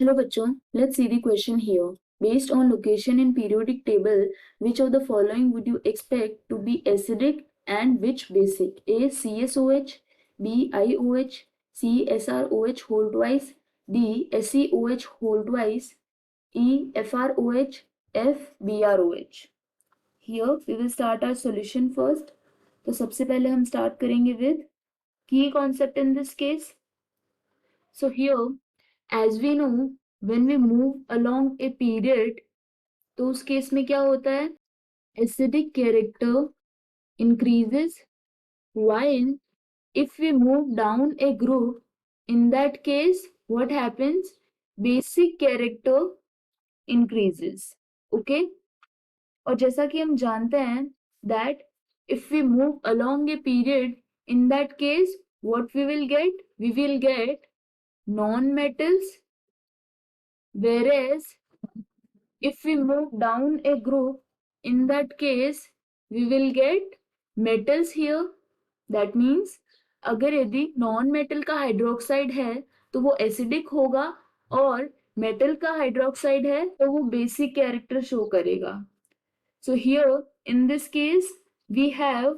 Hello bachcho, let's see the question here. Based on location in periodic table, which of the following would you expect to be acidic and which basic? A. CSOH, B. IOH, C. SROH whole twice, D. SeOH whole twice, E. FROH, F. BROH. Here we will start our solution first. तो सबसे पहले हम start करेंगे with key concept in this case. So here, as we know, when we move along a period, तो उस case में क्या होता है? Acidic character increases, while if we move down a group, in that case, what happens? Basic character increases. Okay? और जैसा कि हम जानते हैं that if we move along a period, in that case, what we will get? We will get non-metals, whereas if we move down a group, in that case, we will get metals here. That means अगर यदि non metal का hydroxide है तो वो acidic होगा और metal का hydroxide है तो वो बेसिक कैरेक्टर शो करेगा. So here in this case we have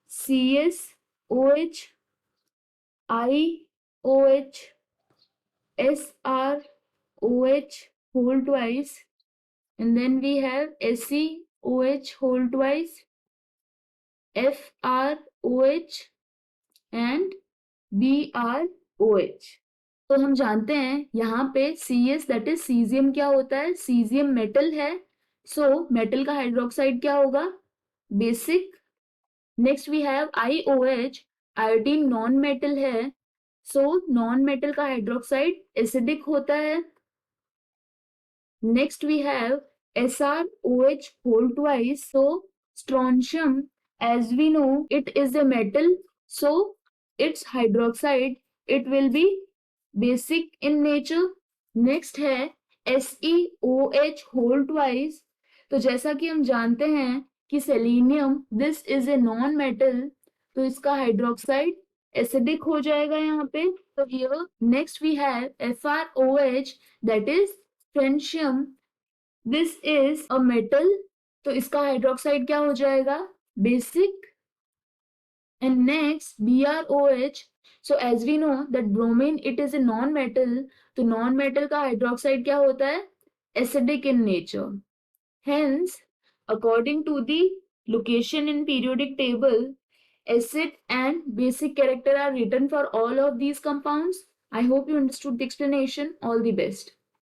CSOH, IOH, SROH whole twice, and then we have SeOH whole twice, FROH and BROH. तो हम जानते हैं यहाँ पे CS दैट इज सीजियम क्या होता है? सीजियम मेटल है, सो मेटल का हाइड्रोक्साइड क्या होगा? Basic. Next we have IOH, iodine non metal है, सो नॉन मेटल का हाइड्रोक्साइड एसिडिक होता है. Next we have SROH whole twice, so strontium, as we know, it is a metal, so its hydroxide, it will be basic in nature. Next है SeOH whole twice. तो जैसा कि हम जानते हैं कि selenium this is a non metal, तो इसका हाइड्रोक्साइड एसिडिक हो जाएगा यहाँ पे. तो here next we have FROH that is francium. This is a metal, तो इसका हाइड्रोक्साइड क्या हो जाएगा? Basic. And next BROH. So as we know that bromine it is a non-metal, तो non-metal का hydroxide क्या होता है? Acidic in nature. Hence, according to the location in periodic table, acid and basic character are written for all of these compounds. I hope you understood the explanation. All the best.